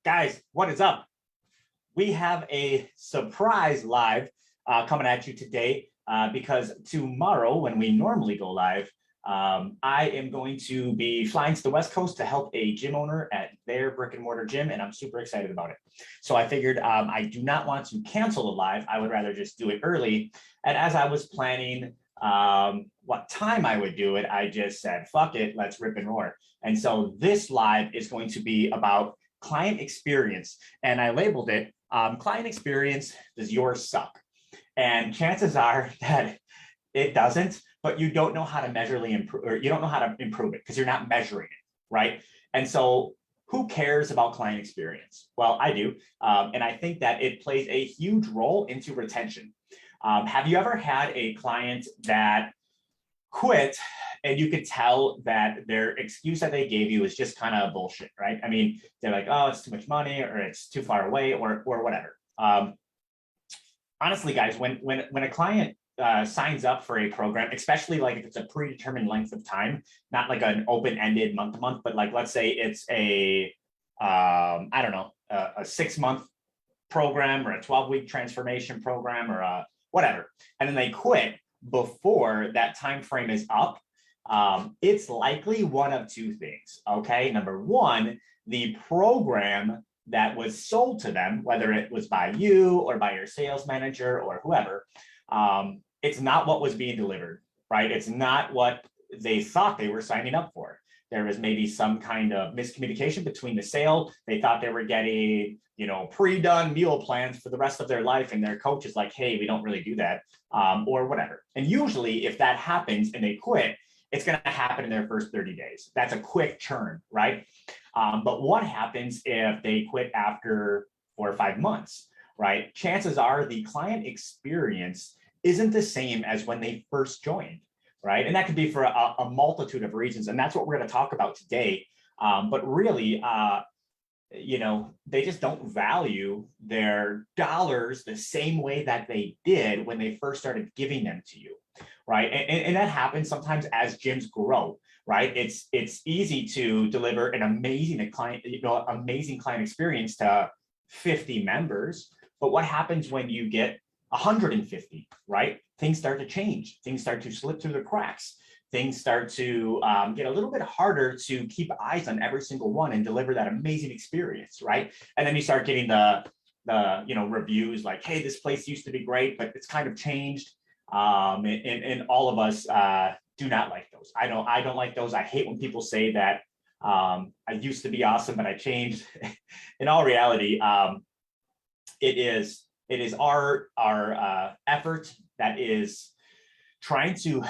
Guys, what is up? We have a surprise live coming at you today because tomorrow, when we normally go live, I am going to be flying to the West Coast to help a gym owner at their brick and mortar gym, and I'm super excited about it. So I figured I do not want to cancel the live. I would rather just do it early. And as I was planning what time I would do it, I just said, fuck it, let's rip and roar. And so this live is going to be about client experience. And I labeled it, client experience, does yours suck? And chances are that it doesn't, but you don't know how to measurably improve, or you don't know how to improve it because you're not measuring it, right? And so who cares about client experience? Well, I do. And I think that it plays a huge role into retention. Have you ever had a client that quit and you could tell that their excuse that they gave you is just kind of bullshit, right? I mean, they're like, oh, it's too much money, or it's too far away, or whatever. Honestly, guys, when a client signs up for a program, especially like if it's a predetermined length of time, not like an open-ended month to month, but like let's say it's a I don't know, a 6-month program or a 12-week transformation program or a whatever, and then they quit before that time frame is up, it's likely one of two things. Okay, number one, the program that was sold to them, whether it was by you or by your sales manager or whoever, it's not what was being delivered, right? It's not what they thought they were signing up for. There was maybe some kind of miscommunication between the sale. They thought they were getting, pre-done meal plans for the rest of their life, and their coach is like, hey, we don't really do that, or whatever. And usually if that happens and they quit, it's going to happen in their first 30 days. That's a quick churn, right? But what happens if they quit after 4 or 5 months, right? Chances are the client experience isn't the same as when they first joined, right? And that could be for a multitude of reasons. And that's what we're going to talk about today. But really, they just don't value their dollars the same way that they did when they first started giving them to you, right? And that happens sometimes as gyms grow, right? It's easy to deliver an amazing client experience to 50 members, but what happens when you get 150, right? Things start to change. Things start to slip through the cracks. Things start to get a little bit harder to keep eyes on every single one and deliver that amazing experience, right? And then you start getting the reviews like, hey, this place used to be great, but it's kind of changed. And all of us do not like those. I don't like those. I hate when people say that I used to be awesome, but I changed. In all reality, it is our effort that is trying to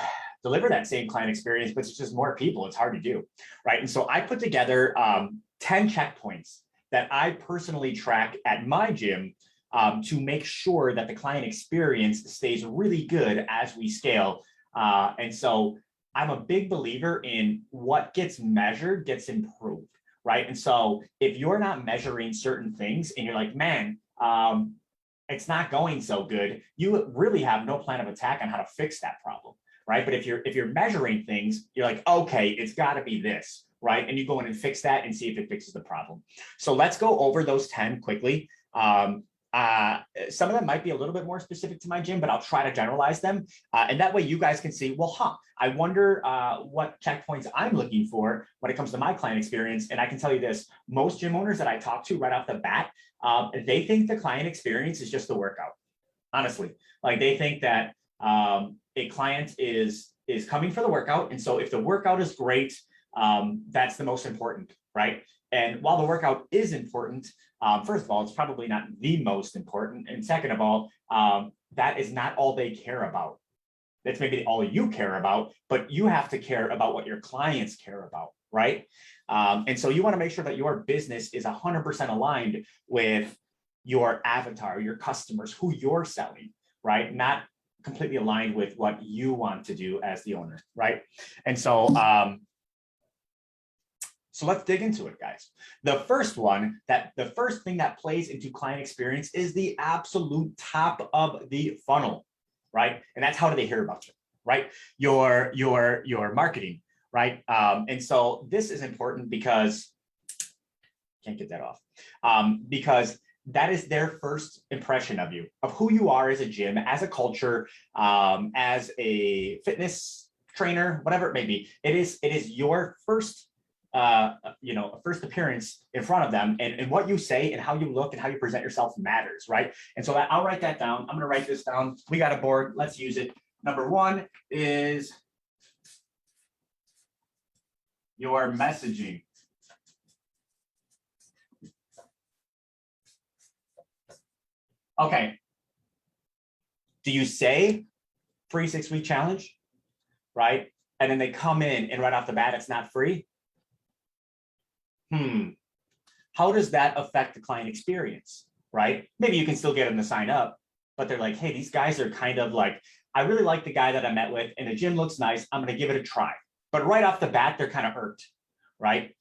deliver that same client experience, but it's just more people. It's hard to do, right? And so I put together 10 checkpoints that I personally track at my gym to make sure that the client experience stays really good as we scale. And so I'm a big believer in what gets measured gets improved, right? And so if you're not measuring certain things and you're like, man, it's not going so good, you really have no plan of attack on how to fix that problem, right? But if you're measuring things, you're like, okay, it's got to be this, right? And you go in and fix that and see if it fixes the problem. So let's go over those 10 quickly. Some of them might be a little bit more specific to my gym, but I'll try to generalize them. And that way you guys can see, well, I wonder what checkpoints I'm looking for when it comes to my client experience. And I can tell you this, most gym owners that I talk to right off the bat, they think the client experience is just the workout. Honestly, like they think that a client is coming for the workout. And so if the workout is great, that's the most important, right? And while the workout is important, first of all, it's probably not the most important. And second of all, that is not all they care about. That's maybe all you care about, but you have to care about what your clients care about, right? And so you want to make sure that your business is 100% aligned with your avatar, your customers, who you're selling, right? Not completely aligned with what you want to do as the owner, right? And so, so let's dig into it, guys. The first thing that plays into client experience is the absolute top of the funnel, right? And that's how do they hear about you, right? Your marketing, right? And so this is important because can't get that off. Because that is their first impression of you, of who you are as a gym, as a culture, as a fitness trainer, whatever it may be. It is your first, first appearance in front of them, and what you say and how you look and how you present yourself matters, right? And so I'll write that down. I'm going to write this down. We got a board. Let's use it. Number one is your messaging. Okay. Do you say free 6-week challenge, right? And then they come in and right off the bat, it's not free. How does that affect the client experience, right? Maybe you can still get them to sign up, but they're like, hey, these guys are kind of like, I really like the guy that I met with and the gym looks nice. I'm going to give it a try. But right off the bat, they're kind of irked, right?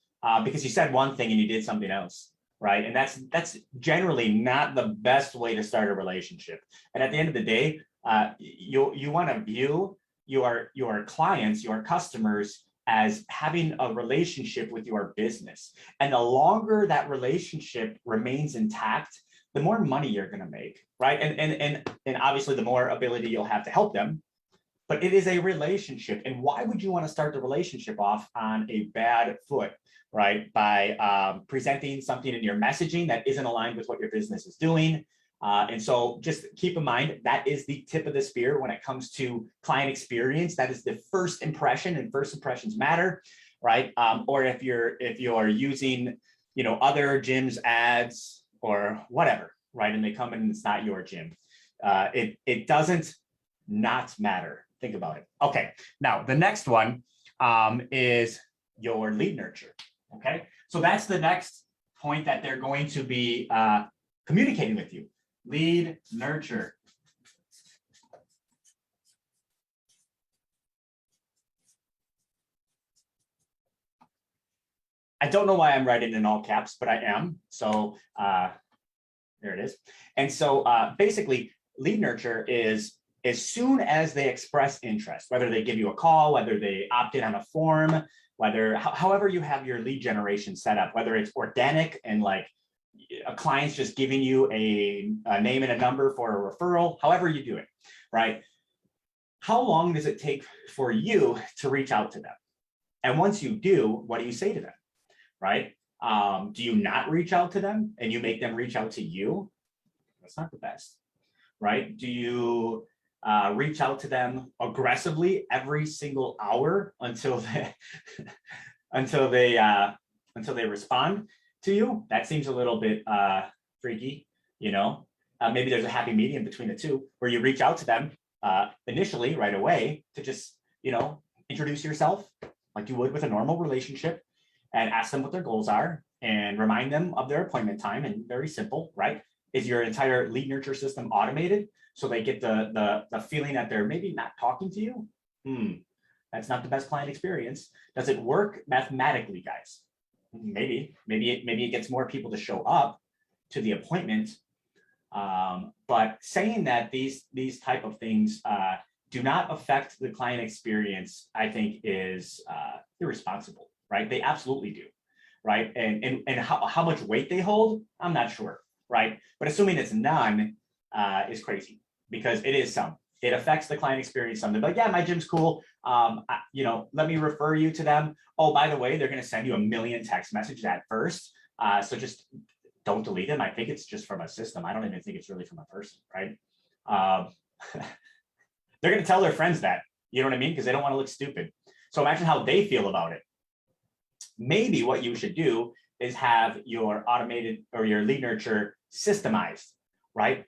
Because you said one thing and you did something else, right? And that's generally not the best way to start a relationship. And at the end of the day, you want to view your clients, your customers, as having a relationship with your business. And the longer that relationship remains intact, the more money you're going to make, right? And obviously the more ability you'll have to help them. But it is a relationship. And why would you want to start the relationship off on a bad foot, right? By presenting something in your messaging that isn't aligned with what your business is doing. And so just keep in mind, that is the tip of the spear when it comes to client experience. That is the first impression, and first impressions matter, right? Or if you're using, other gyms' ads or whatever, right? And they come in and it's not your gym. It doesn't not matter. Think about it. Okay. Now the next one is your lead nurture. Okay. So that's the next point that they're going to be communicating with you. Lead nurture. I don't know why I'm writing in all caps, but I am. So there it is. And so basically, lead nurture is as soon as they express interest, whether they give you a call, whether they opt in on a form, however you have your lead generation set up, whether it's organic and like a client's just giving you a name and a number for a referral, however you do it, right? How long does it take for you to reach out to them? And once you do, what do you say to them, right? Do you not reach out to them and you make them reach out to you? That's not the best, right? Do you reach out to them aggressively every single hour until they respond to you? That seems a little bit freaky, maybe there's a happy medium between the two where you reach out to them initially right away to just, introduce yourself like you would with a normal relationship and ask them what their goals are and remind them of their appointment time. And very simple, right? Is your entire lead nurture system automated so they get the feeling that they're maybe not talking to you? That's not the best client experience. Does it work mathematically, guys? Maybe it gets more people to show up to the appointment. But saying that these type of things do not affect the client experience, I think is irresponsible, right? They absolutely do, right? And how much weight they hold, I'm not sure, right? But assuming it's none is crazy, because it is some. It affects the client experience some. They're like, yeah, my gym's cool. Let me refer you to them. Oh, by the way, they're going to send you a million text messages at first. So just don't delete them. I think it's just from a system. I don't even think it's really from a person, right? They're going to tell their friends that, you know what I mean? Because they don't want to look stupid. So imagine how they feel about it. Maybe what you should do is have your automated or your lead nurture systemized, right?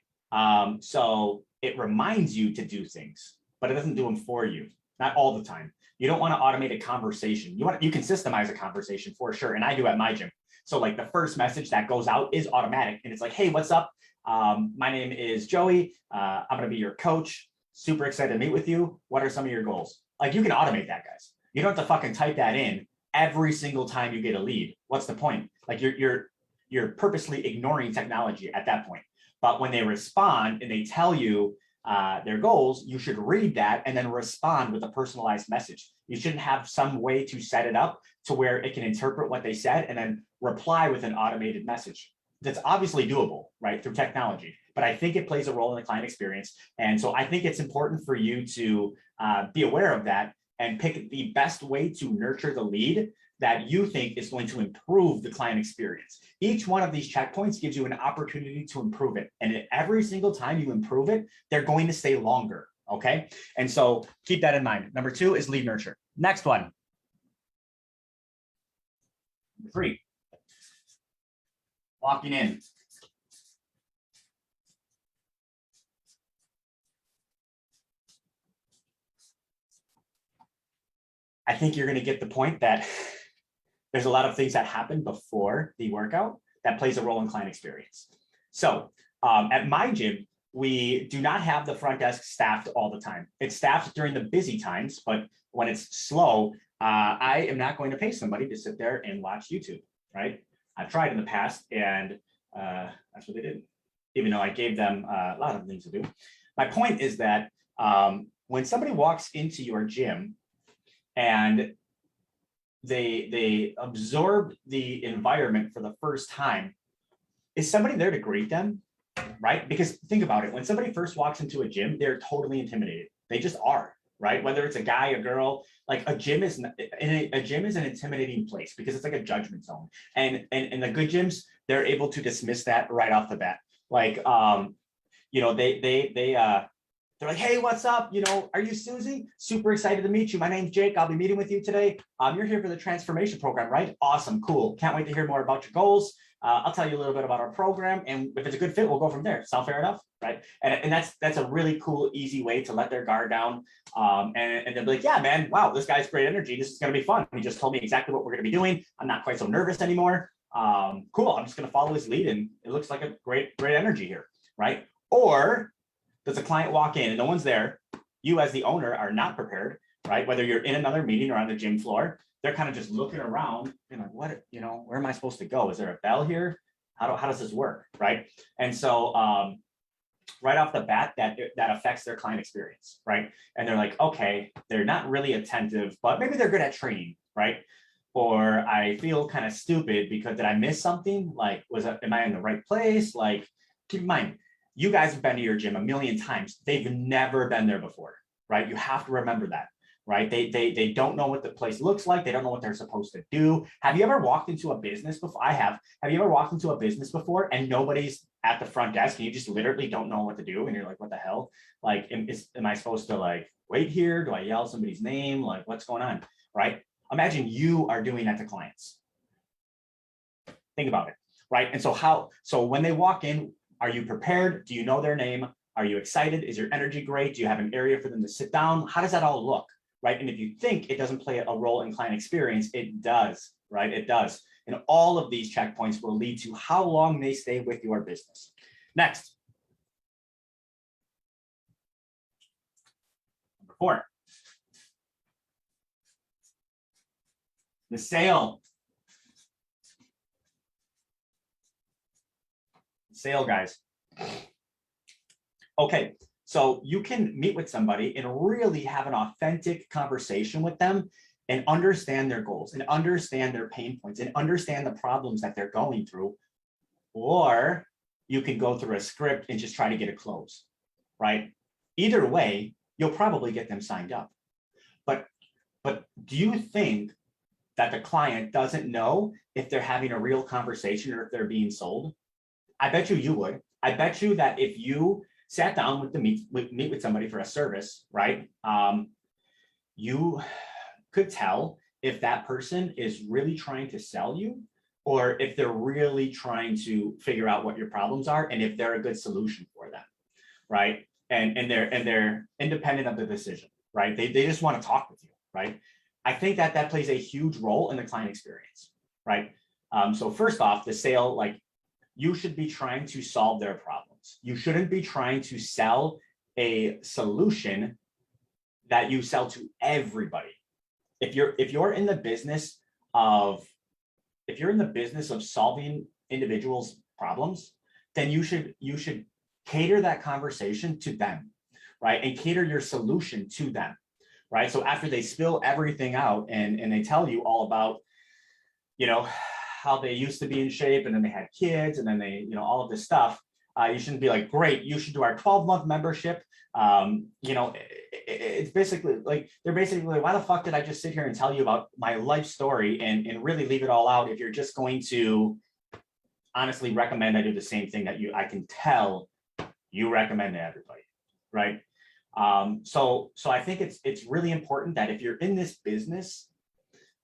So it reminds you to do things, but it doesn't do them for you. Not all the time. You don't want to automate a conversation. You can systemize a conversation for sure. And I do at my gym. So like the first message that goes out is automatic. And it's like, hey, what's up? My name is Joey. I'm going to be your coach. Super excited to meet with you. What are some of your goals? Like you can automate that, guys. You don't have to fucking type that in every single time you get a lead. What's the point? Like you're purposely ignoring technology at that point. But when they respond and they tell you their goals, you should read that and then respond with a personalized message. You shouldn't have some way to set it up to where it can interpret what they said and then reply with an automated message. That's obviously doable, right, through technology. But I think it plays a role in the client experience. And so I think it's important for you to be aware of that and pick the best way to nurture the lead that you think is going to improve the client experience. Each one of these checkpoints gives you an opportunity to improve it. And every single time you improve it, they're going to stay longer, okay? And so keep that in mind. Number 2 is lead nurture. Next one. Number 3, walking in. I think you're going to get the point that there's a lot of things that happen before the workout that plays a role in client experience. So at my gym, we do not have the front desk staffed all the time. It's staffed during the busy times, but when it's slow, I am not going to pay somebody to sit there and watch YouTube, right? I've tried in the past, and that's what they did, even though I gave them a lot of things to do. My point is that when somebody walks into your gym and they absorb the environment for the first time, is somebody there to greet them, right? Because think about it, when somebody first walks into a gym, they're totally intimidated. They just are, right? Whether it's a guy, a girl, like a gym is an intimidating place because it's like a judgment zone. And the good gyms, they're able to dismiss that right off the bat. Like, you know, they're like, hey, what's up? You know, are you Susie? Super excited to meet you. My name's Jake. I'll be meeting with you today. You're here for the transformation program, right? Awesome, cool. Can't wait to hear more about your goals. I'll tell you a little bit about our program, and if it's a good fit, we'll go from there. Sound fair enough, right? And that's a really cool, easy way to let their guard down. And they'll be like, yeah, man, wow, this guy's great energy. This is going to be fun. He just told me exactly what we're going to be doing. I'm not quite so nervous anymore. Cool. I'm just going to follow his lead, and it looks like a great energy here, right? Or does a client walk in and no one's there? You as the owner are not prepared, right? Whether you're in another meeting or on the gym floor, they're kind of just looking around and like, what, you know, where am I supposed to go? Is there a bell here? How does this work, right? And so right off the bat, that affects their client experience, right? And they're like, okay, they're not really attentive, but maybe they're good at training, right? Or I feel kind of stupid because did I miss something? Like, am I in the right place? Like, keep in mind, you guys have been to your gym a million times. They've never been there before, right? You have to remember that, right? They don't know what the place looks like. They don't know what they're supposed to do. Have you ever walked into a business before? I have. Have you ever walked into a business before and nobody's at the front desk and you just literally don't know what to do? And you're like, what the hell? Like, am I supposed to like wait here? Do I yell somebody's name? Like, what's going on, right? Imagine you are doing that to clients. Think about it, right? And so when they walk in, are you prepared? Do you know their name? Are you excited? Is your energy great? Do you have an area for them to sit down? How does that all look, right? And if you think it doesn't play a role in client experience, it does, right? It does. And all of these checkpoints will lead to how long they stay with your business. Next. Number 4. The sale. Sale, guys. Okay, so you can meet with somebody and really have an authentic conversation with them and understand their goals and understand their pain points and understand the problems that they're going through. Or you can go through a script and just try to get a close, right? Either way, you'll probably get them signed up. But do you think that the client doesn't know if they're having a real conversation or if they're being sold? I bet you would. I bet you that if you sat down with meet with somebody for a service, right? You could tell if that person is really trying to sell you or if they're really trying to figure out what your problems are and if they're a good solution for them, right? And they're independent of the decision, right? They just want to talk with you, right? I think that plays a huge role in the client experience, right? So first off, the sale, like, you should be trying to solve their problems. You shouldn't be trying to sell a solution that you sell to everybody. If you're in the business of solving individuals' problems, then you should cater that conversation to them. right? And cater your solution to them, right? So after they spill everything out and they tell you all about, how they used to be in shape and then they had kids and then they, all of this stuff, you shouldn't be like, great, you should do our 12-month membership. It's basically like, they're basically like, why the fuck did I just sit here and tell you about my life story and really leave it all out if you're just going to honestly recommend I do the same thing that I can tell you recommend to everybody, right? So I think it's really important that if you're in this business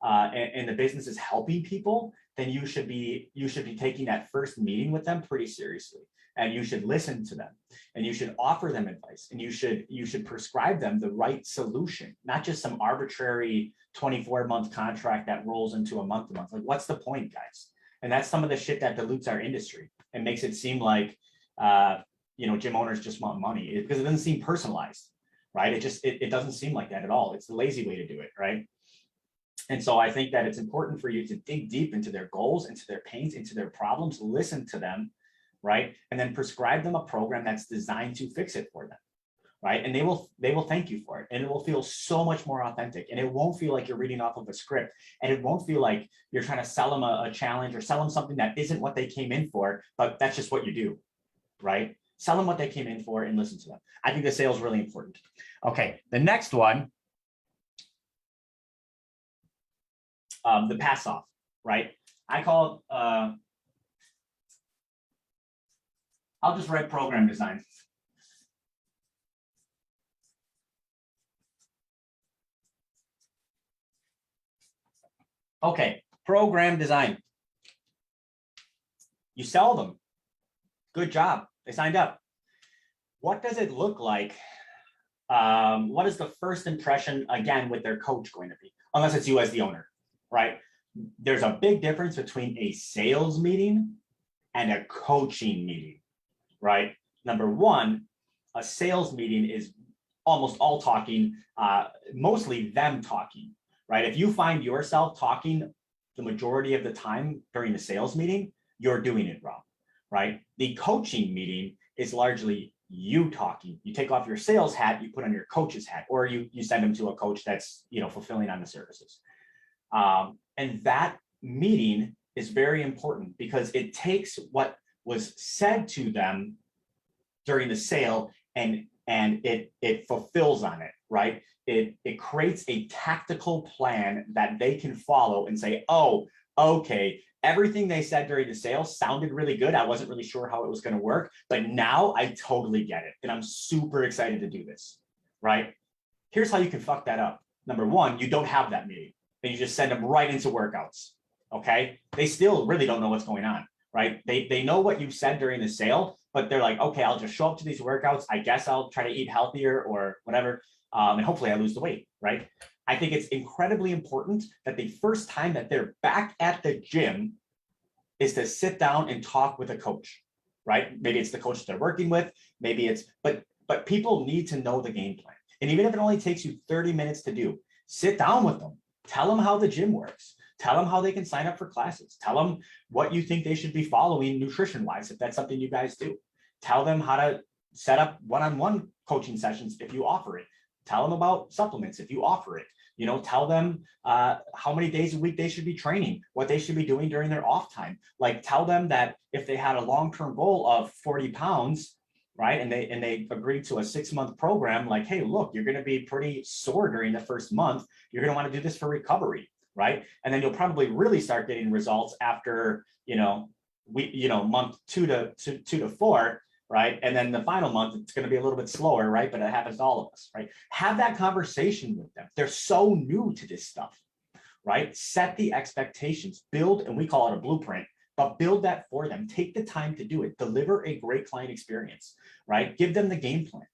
and the business is helping people, then you should be taking that first meeting with them pretty seriously, and you should listen to them, and you should offer them advice, and you should prescribe them the right solution, not just some arbitrary 24-month contract that rolls into a month-to-month. Like, what's the point, guys? And that's some of the shit that dilutes our industry and makes it seem like gym owners just want money, because it doesn't seem personalized, right? It doesn't seem like that at all. It's the lazy way to do it, right? And so I think that it's important for you to dig deep into their goals, into their pains, into their problems, listen to them, right? And then prescribe them a program that's designed to fix it for them, right? And they will thank you for it. And it will feel so much more authentic. And it won't feel like you're reading off of a script. And it won't feel like you're trying to sell them a challenge or sell them something that isn't what they came in for, but that's just what you do, right? Sell them what they came in for and listen to them. I think the sale is really important. Okay, the next one, the pass off, right? I call it, I'll just write program design. Okay, program design. You sell them. Good job. They signed up. What does it look like? What is the first impression, again, with their coach going to be? Unless it's you as the owner, right? There's a big difference between a sales meeting and a coaching meeting, right? Number one, a sales meeting is almost all talking, mostly them talking, right? If you find yourself talking the majority of the time during the sales meeting, you're doing it wrong, right? The coaching meeting is largely you talking. You take off your sales hat, you put on your coach's hat, or you send them to a coach that's fulfilling on the services. And that meeting is very important because it takes what was said to them during the sale and it fulfills on it, right? It creates a tactical plan that they can follow and say, oh, okay, everything they said during the sale sounded really good. I wasn't really sure how it was going to work, but now I totally get it. And I'm super excited to do this, right? Here's how you can fuck that up. Number one, you don't have that meeting and you just send them right into workouts, okay? They still really don't know what's going on, right? They know what you said during the sale, but they're like, okay, I'll just show up to these workouts. I guess I'll try to eat healthier or whatever. And hopefully I lose the weight, right? I think it's incredibly important that the first time that they're back at the gym is to sit down and talk with a coach, right? Maybe it's the coach they're working with, maybe it's, but people need to know the game plan. And even if it only takes you 30 minutes to do, sit down with them, tell them how the gym works, tell them how they can sign up for classes, tell them what you think they should be following nutrition-wise, if that's something you guys do. Tell them how to set up one-on-one coaching sessions if you offer it. Tell them about supplements if you offer it. Tell them how many days a week they should be training, what they should be doing during their off time. Like, tell them that if they had a long-term goal of 40 pounds, right, and they agreed to a 6-month program, like, hey, look, you're going to be pretty sore during the first month. You're going to want to do this for recovery, right? And then you'll probably really start getting results after, month 2 to 4. Right. And then the final month, it's going to be a little bit slower, right? But it happens to all of us, right? Have that conversation with them. They're so new to this stuff, right? Set the expectations, build, and we call it a blueprint, but build that for them. Take the time to do it. Deliver a great client experience, right? Give them the game plan.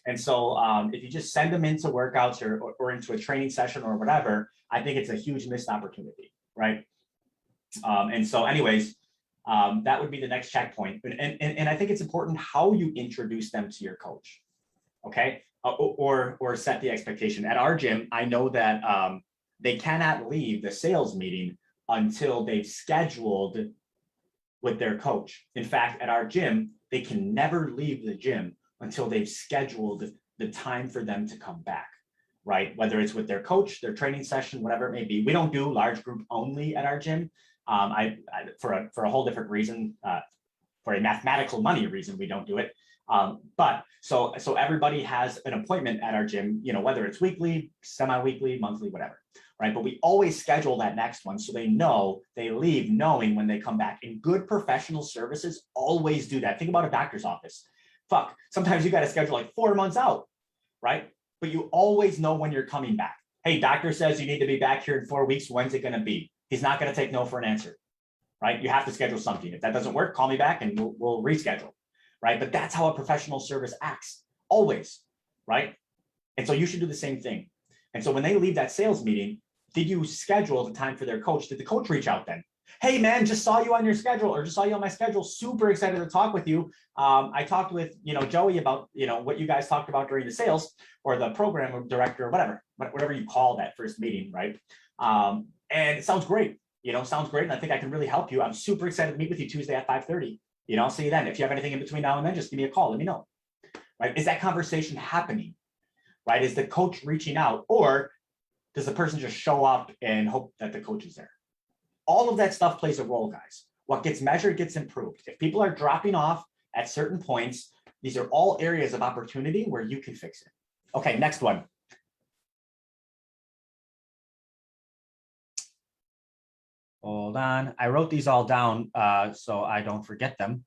And so if you just send them into workouts or into a training session or whatever, I think it's a huge missed opportunity, right? And so anyways, that would be the next checkpoint. And I think it's important how you introduce them to your coach, okay? Or set the expectation. At our gym, I know that they cannot leave the sales meeting until they've scheduled with their coach. In fact, at our gym, they can never leave the gym until they've scheduled the time for them to come back, right? Whether it's with their coach, their training session, whatever it may be. We don't do large group only at our gym. For a whole different reason, for a mathematical money reason, we don't do it. But so everybody has an appointment at our gym, you know, whether it's weekly, semi-weekly, monthly, whatever, right? But we always schedule that next one so they know, they leave knowing when they come back. And good professional services always do that. Think about a doctor's office. Fuck, sometimes you got to schedule like 4 months out, right? But you always know when you're coming back. Hey, doctor says you need to be back here in 4 weeks. When's it going to be? He's not going to take no for an answer, right? You have to schedule something. If that doesn't work, call me back and we'll reschedule, right? But that's how a professional service acts, always, right? And so you should do the same thing. And so when they leave that sales meeting, did you schedule the time for their coach? Did the coach reach out then? Hey man, just saw you on your schedule, or just saw you on my schedule. Super excited to talk with you. I talked with, Joey about, what you guys talked about during the sales, or the program director, or whatever you call that first meeting, right? And it sounds great. Sounds great. And I think I can really help you. I'm super excited to meet with you Tuesday at 5:30. I'll see you then. If you have anything in between now and then, just give me a call. Let me know. Right? Is that conversation happening? Right? Is the coach reaching out, or does the person just show up and hope that the coach is there? All of that stuff plays a role, guys. What gets measured gets improved. If people are dropping off at certain points, these are all areas of opportunity where you can fix it. Okay, next one. Hold on. I wrote these all down so I don't forget them.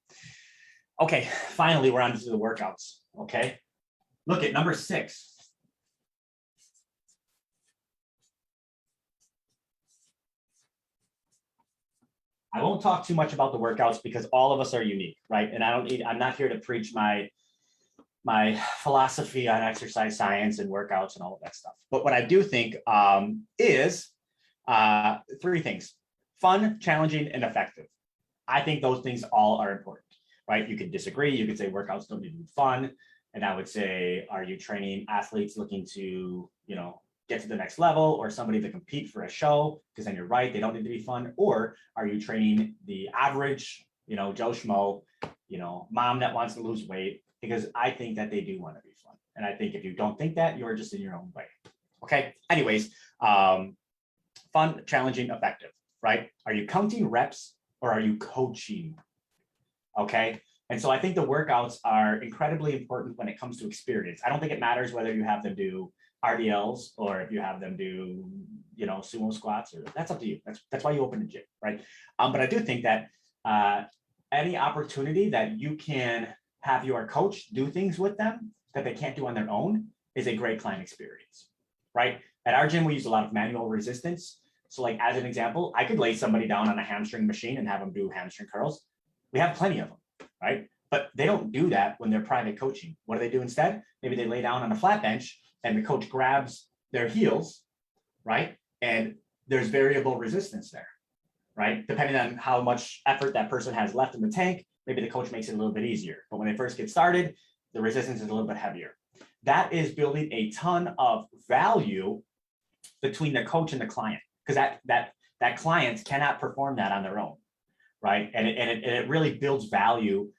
Okay, finally, we're on to the workouts. Okay, look at number 6. I won't talk too much about the workouts because all of us are unique, right? And I'm not here to preach my philosophy on exercise science and workouts and all of that stuff. But what I do think is 3 things: fun, challenging, and effective. I think those things all are important, right? You could disagree. You could say workouts don't need to be fun. And I would say, are you training athletes looking to, get to the next level, or somebody to compete for a show? Because then you're right, they don't need to be fun. Or are you training the average, Joe Schmo, mom that wants to lose weight? Because I think that they do want to be fun. And I think if you don't think that, you're just in your own way. Okay. Anyways, fun, challenging, effective, right? Are you counting reps, or are you coaching? Okay. And so I think the workouts are incredibly important when it comes to experience. I don't think it matters whether you have them do RDLs or if you have them do, sumo squats, or that's up to you. That's why you open a gym, right? But I do think that any opportunity that you can have your coach do things with them that they can't do on their own is a great client experience, right? At our gym, we use a lot of manual resistance. So like, as an example, I could lay somebody down on a hamstring machine and have them do hamstring curls. We have plenty of them, right? But they don't do that when they're private coaching. What do they do instead? Maybe they lay down on a flat bench and the coach grabs their heels, right? And there's variable resistance there, right? Depending on how much effort that person has left in the tank, maybe the coach makes it a little bit easier. But when they first get started, the resistance is a little bit heavier. That is building a ton of value between the coach and the client, because that client cannot perform that on their own, right? And it really builds value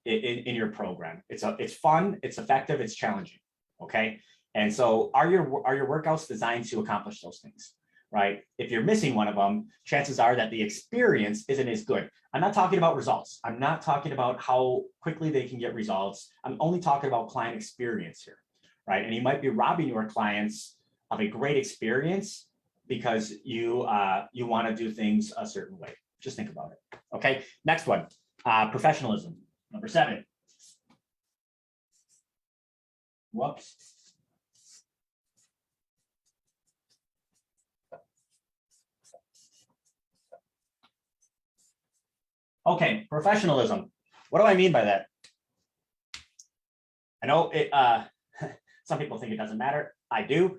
in your program. It's fun, it's effective, it's challenging. Okay. And so are your workouts designed to accomplish those things, right? If you're missing one of them, chances are that the experience isn't as good. I'm not talking about results. I'm not talking about how quickly they can get results. I'm only talking about client experience here, right? And you might be robbing your clients of a great experience because you want to do things a certain way. Just think about it. Okay. Next one, professionalism, number 7. Whoops. Okay, professionalism. What do I mean by that? I know it. Some people think it doesn't matter. I do.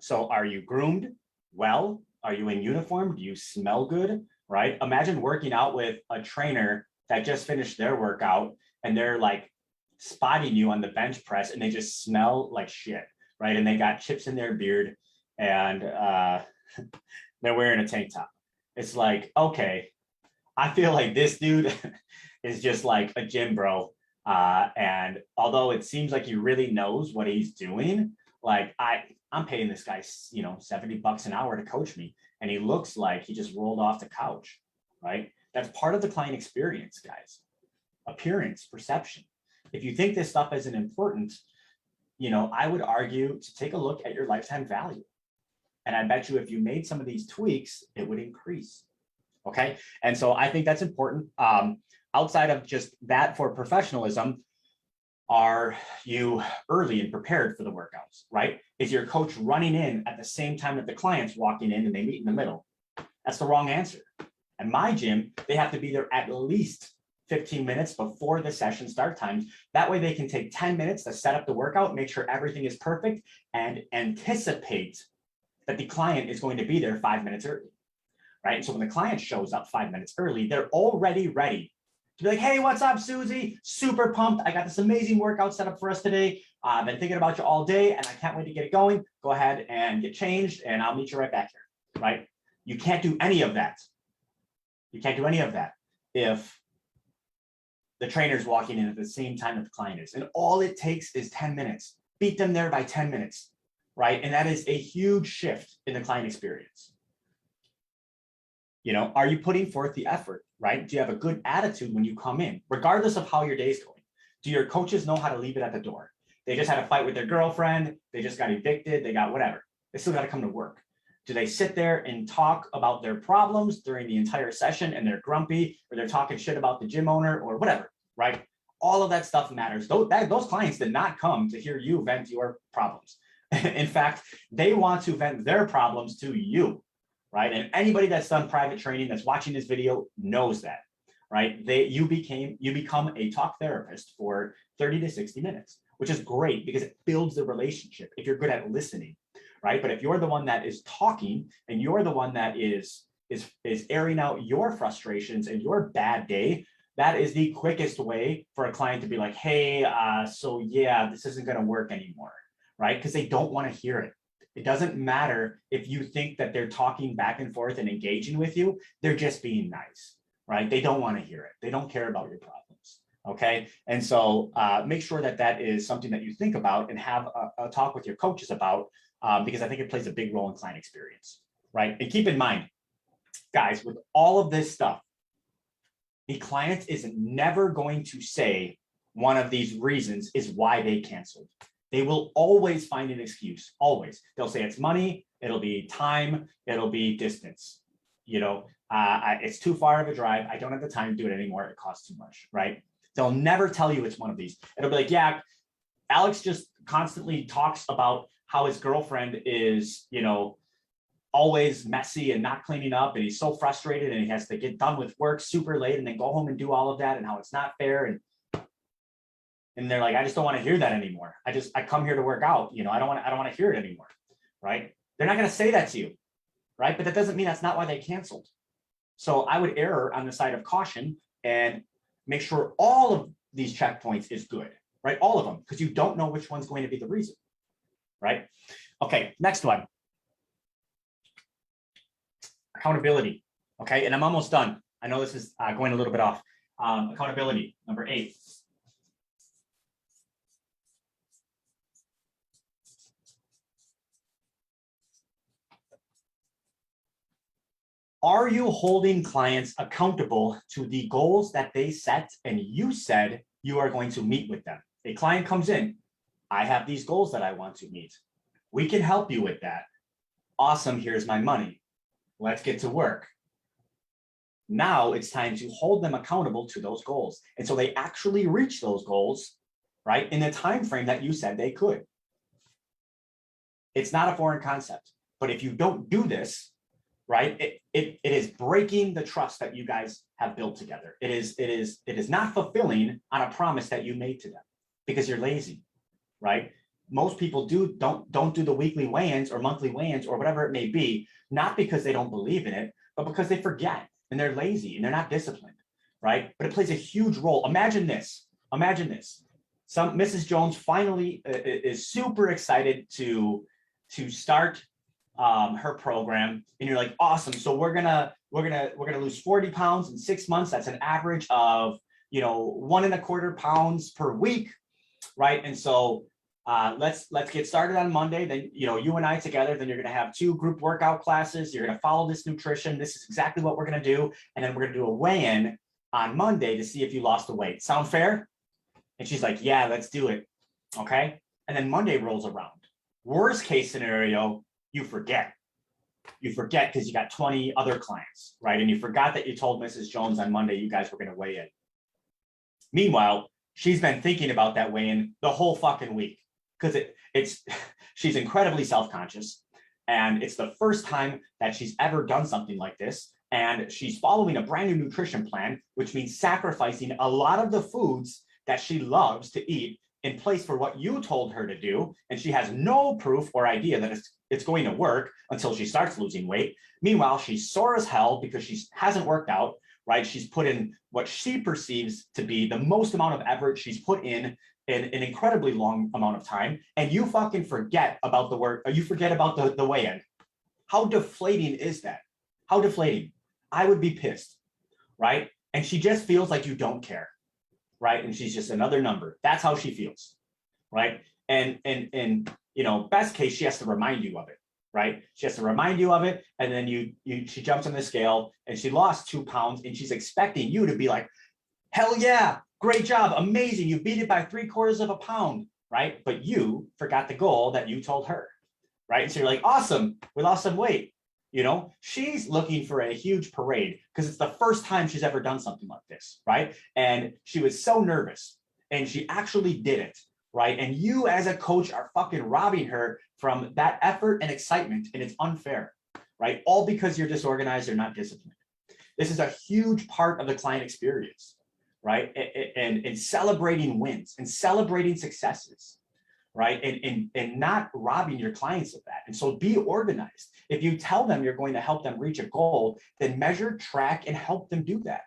So are you groomed well? Are you in uniform? Do you smell good? Right? Imagine working out with a trainer that just finished their workout and they're like spotting you on the bench press and they just smell like shit, right? And they got chips in their beard and they're wearing a tank top. It's like, okay, I feel like this dude is just like a gym bro And although it seems like he really knows what he's doing, like I'm paying this guy, $70 an hour to coach me, and he looks like he just rolled off the couch, right? That's part of the client experience, guys. Appearance, perception. If you think this stuff isn't important, I would argue to take a look at your lifetime value. And I bet you if you made some of these tweaks, it would increase. Okay. And so I think that's important. Outside of just that, for professionalism, are you early and prepared for the workouts, right? Is your coach running in at the same time that the client's walking in and they meet in the middle? That's the wrong answer. At my gym, they have to be there at least 15 minutes before the session start times. That way they can take 10 minutes to set up the workout, make sure everything is perfect, and anticipate that the client is going to be there 5 minutes early, right? And so when the client shows up 5 minutes early, they're already ready to be like, hey, what's up, Susie? Super pumped. I got this amazing workout set up for us today. I've been thinking about you all day and I can't wait to get it going. Go ahead and get changed and I'll meet you right back here, right? You can't do any of that. You can't do any of that if the trainer's walking in at the same time that the client is. And all it takes is 10 minutes. Beat them there by 10 minutes, right? And that is a huge shift in the client experience. Are you putting forth the effort, right? Do you have a good attitude when you come in, regardless of how your day's going? Do your coaches know how to leave it at the door? They just had a fight with their girlfriend. They just got evicted. They got whatever. They still got to come to work. Do they sit there and talk about their problems during the entire session and they're grumpy, or they're talking shit about the gym owner or whatever, right? All of that stuff matters. Those clients did not come to hear you vent your problems. In fact, they want to vent their problems to you. Right. And anybody that's done private training that's watching this video knows that, right? You become a talk therapist for 30 to 60 minutes, which is great because it builds the relationship if you're good at listening, right? But if you're the one that is talking and you're the one that is airing out your frustrations and your bad day, that is the quickest way for a client to be like, hey, so yeah, this isn't going to work anymore, right? Because they don't want to hear it. It doesn't matter if you think that they're talking back and forth and engaging with you. They're just being nice, right? They don't want to hear it. They don't care about your problems, okay? And so make sure that that is something that you think about and have a talk with your coaches about, because I think it plays a big role in client experience, right? And keep in mind, guys, with all of this stuff, the client is never going to say one of these reasons is why they canceled. They will always find an excuse, always. They'll say it's money, it'll be time, it'll be distance. It's too far of a drive. I don't have the time to do it anymore. It costs too much, right? They'll never tell you it's one of these. It'll be like, yeah, Alex just constantly talks about how his girlfriend is, always messy and not cleaning up. And he's so frustrated and he has to get done with work super late and then go home and do all of that and how it's not fair. And they're like, I just don't want to hear that anymore. I come here to work out. I don't want to hear it anymore. Right. They're not going to say that to you. Right. But that doesn't mean that's not why they canceled. So I would err on the side of caution and make sure all of these checkpoints is good. Right. All of them, because you don't know which one's going to be the reason. Right. Okay. Next one. Accountability. Okay. And I'm almost done. I know this is going a little bit off. Accountability, number 8. Are you holding clients accountable to the goals that they set and you said you are going to meet with them? A client comes in, I have these goals that I want to meet. We can help you with that. Awesome, here's my money. Let's get to work. Now it's time to hold them accountable to those goals. And so they actually reach those goals, right, in the time frame that you said they could. It's not a foreign concept, but if you don't do this, right, it is breaking the trust that you guys have built together. It is not fulfilling on a promise that you made to them because you're lazy, right? Most people don't do the weekly weigh-ins or monthly weigh-ins or whatever it may be, not because they don't believe in it, but because they forget and they're lazy and they're not disciplined, right? But it plays a huge role. Imagine this. Mrs. Jones finally is super excited to start her program, and you're like, awesome. So we're gonna lose 40 pounds in 6 months. That's an average of 1.25 pounds per week, right? And so let's get started on Monday. Then, you and I together, then you're going to have 2 group workout classes. You're going to follow this nutrition. This is exactly what we're going to do. And then we're going to do a weigh-in on Monday to see if you lost the weight. Sound fair? And she's like, yeah, let's do it. Okay. And then Monday rolls around. Worst case scenario, you forget. You forget because you got 20 other clients, right? And you forgot that you told Mrs. Jones on Monday you guys were going to weigh in. Meanwhile, she's been thinking about that weigh-in the whole fucking week because she's incredibly self-conscious, and it's the first time that she's ever done something like this. And she's following a brand new nutrition plan, which means sacrificing a lot of the foods that she loves to eat in place for what you told her to do. And she has no proof or idea that it's going to work until she starts losing weight. Meanwhile, she's sore as hell because she hasn't worked out, right? She's put in what she perceives to be the most amount of effort she's put in an incredibly long amount of time. And you fucking forget about the work, or you forget about the weigh-in. How deflating is that? How deflating? I would be pissed, right? And she just feels like you don't care, right? And she's just another number. That's how she feels, right? And best case, she has to remind you of it, right? She has to remind you of it, and then she jumps on the scale and she lost 2 pounds, and she's expecting you to be like, hell yeah, great job, amazing, you beat it by 3/4 pounds, right? But you forgot the goal that you told her, right? And so you're like, awesome, we lost some weight. She's looking for a huge parade because it's the first time she's ever done something like this, right? And she was so nervous, and she actually did it, right? And you as a coach are fucking robbing her from that effort and excitement, and it's unfair, right? All because you're disorganized or not disciplined. This is a huge part of the client experience, right? And celebrating wins and celebrating successes, right? And not robbing your clients of that. And so be organized. If you tell them you're going to help them reach a goal, then measure, track, and help them do that,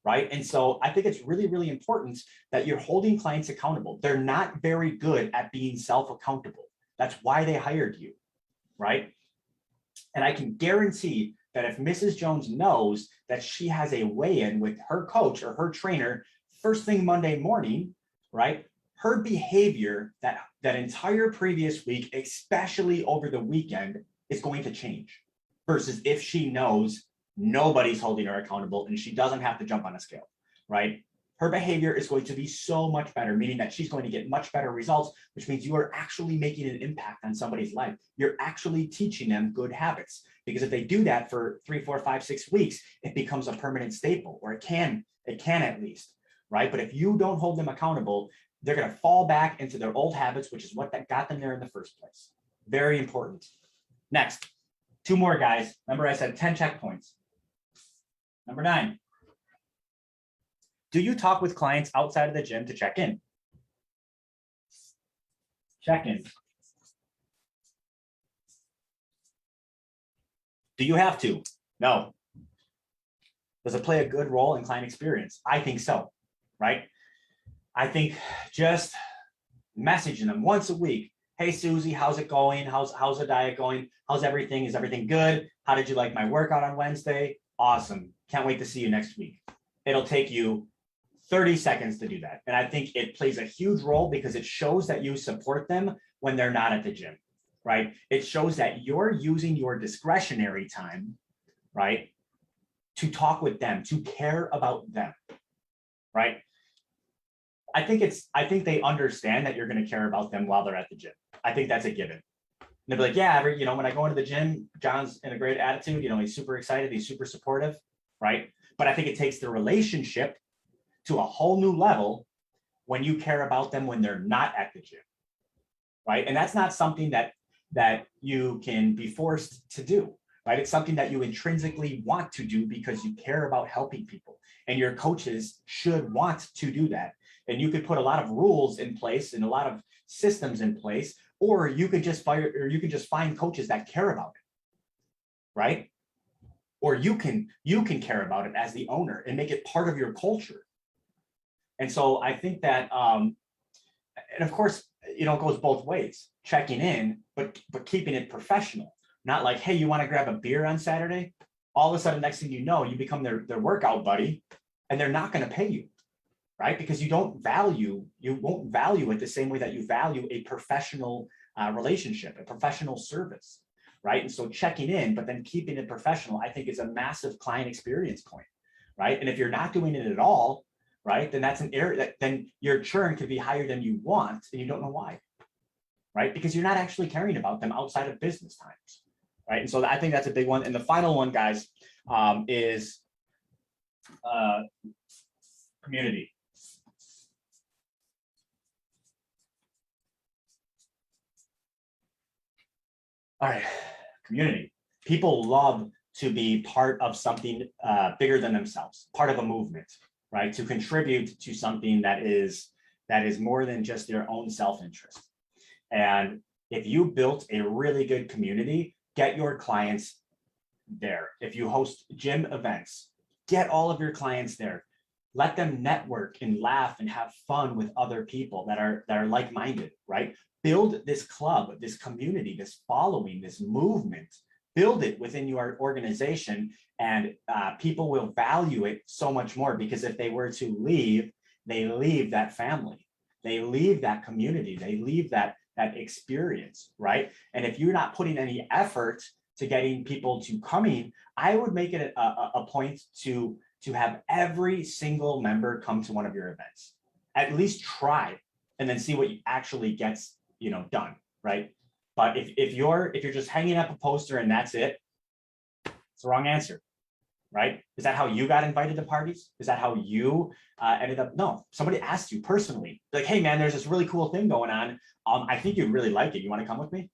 right? And so I think it's really, really important that you're holding clients accountable. They're not very good at being self-accountable. That's why they hired you, right? And I can guarantee that if Mrs. Jones knows that she has a weigh-in with her coach or her trainer first thing Monday morning, right? Her behavior that entire previous week, especially over the weekend, is going to change versus if she knows nobody's holding her accountable and she doesn't have to jump on a scale, right? Her behavior is going to be so much better, meaning that she's going to get much better results, which means you are actually making an impact on somebody's life. You're actually teaching them good habits, because if they do that for 3, 4, 5, 6 weeks, it becomes a permanent staple, or it can at least, right? But if you don't hold them accountable, they're going to fall back into their old habits, which is what that got them there in the first place. Very important. Next, 2 more, guys. Remember I said 10 checkpoints. Number 9. Do you talk with clients outside of the gym to check in? Check in. Do you have to? No. Does it play a good role in client experience? I think so, right? I think just messaging them once a week. Hey, Susie, how's it going? How's the diet going? How's everything? Is everything good? How did you like my workout on Wednesday? Awesome. Can't wait to see you next week. It'll take you 30 seconds to do that. And I think it plays a huge role because it shows that you support them when they're not at the gym, right? It shows that you're using your discretionary time, right, to talk with them, to care about them, right? I think they understand that you're going to care about them while they're at the gym. I think that's a given. And they'll be like, yeah, when I go into the gym, John's in a great attitude, he's super excited, he's super supportive, right? But I think it takes the relationship to a whole new level when you care about them when they're not at the gym, right? And that's not something that you can be forced to do, right? It's something that you intrinsically want to do because you care about helping people, and your coaches should want to do that. And you could put a lot of rules in place and a lot of systems in place, or you could just find coaches that care about it, right? Or you can care about it as the owner and make it part of your culture. And so I think that, and of course, it goes both ways, checking in, but keeping it professional. Not like, hey, you want to grab a beer on Saturday? All of a sudden, next thing you know, you become their workout buddy, and they're not going to pay you, right? Because you won't value it the same way that you value a professional relationship, a professional service, right? And so checking in, but then keeping it professional, I think is a massive client experience point, right? And if you're not doing it at all, right, then that's an area that then your churn could be higher than you want and you don't know why, right? Because you're not actually caring about them outside of business times, right? And so I think that's a big one. And the final one, guys, is community. All right, community. People love to be part of something bigger than themselves, part of a movement, right? To contribute to something that is more than just their own self-interest. And if you built a really good community, get your clients there. If you host gym events, get all of your clients there. Let them network and laugh and have fun with other people that are like-minded, right? Build this club, this community, this following, this movement. Build it within your organization, and people will value it so much more, because if they were to leave, they leave that family, they leave that community, they leave that experience, right? And if you're not putting any effort to getting people to coming, I would make it a point to have every single member come to one of your events. At least try, and then see what actually gets done, right? But if you're just hanging up a poster and that's it, it's the wrong answer, right? Is that how you got invited to parties? Is that how you ended up? No, somebody asked you personally, like, hey man, there's this really cool thing going on. I think you'd really like it. You want to come with me,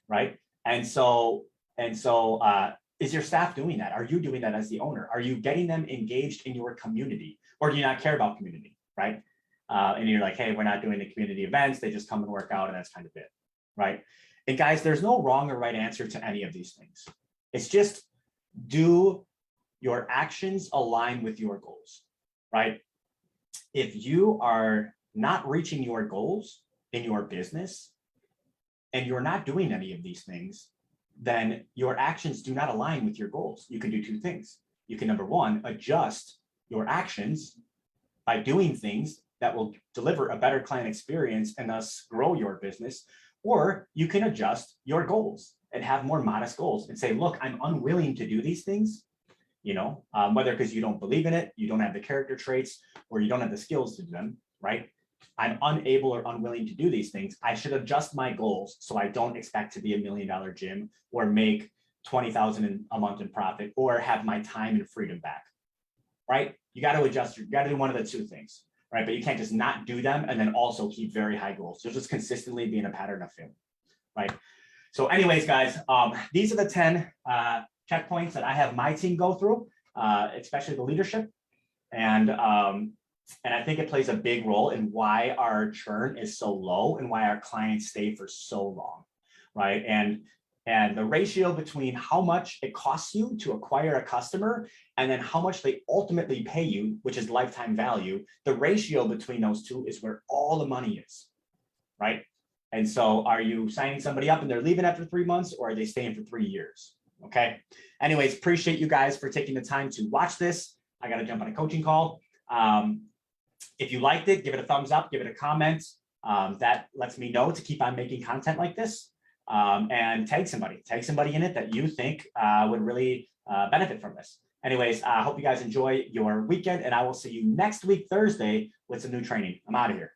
right? And so is your staff doing that? Are you doing that as the owner? Are you getting them engaged in your community, or do you not care about community, right? And you're like, hey, we're not doing the community events. They just come and work out, and that's kind of it, right? And guys, there's no wrong or right answer to any of these things. It's just, do your actions align with your goals, right? If you are not reaching your goals in your business and you're not doing any of these things, then your actions do not align with your goals. You can do two things. You can, number one, adjust your actions by doing things that will deliver a better client experience and thus grow your business. Or you can adjust your goals and have more modest goals and say, look, I'm unwilling to do these things, whether because you don't believe in it, you don't have the character traits, or you don't have the skills to do them, right? I'm unable or unwilling to do these things. I should adjust my goals so I don't expect to be $1 million gym or make $20,000 a month in profit or have my time and freedom back, right? You got to adjust. You got to do one of the two things, right? But you can't just not do them and then also keep very high goals. You'll just consistently be in a pattern of failure, right? So anyways, guys, these are the 10 checkpoints that I have my team go through, especially the leadership. And I think it plays a big role in why our churn is so low and why our clients stay for so long, right? And the ratio between how much it costs you to acquire a customer and then how much they ultimately pay you, which is lifetime value, the ratio between those two is where all the money is, right? And so are you signing somebody up and they're leaving after 3 months, or are they staying for 3 years? Okay. Anyways, appreciate you guys for taking the time to watch this. I got to jump on a coaching call. If you liked it, give it a thumbs up, give it a comment. That lets me know to keep on making content like this. And tag somebody in it that you think would really benefit from this. Anyways, I hope you guys enjoy your weekend, and I will see you next week, Thursday, with some new training. I'm out of here.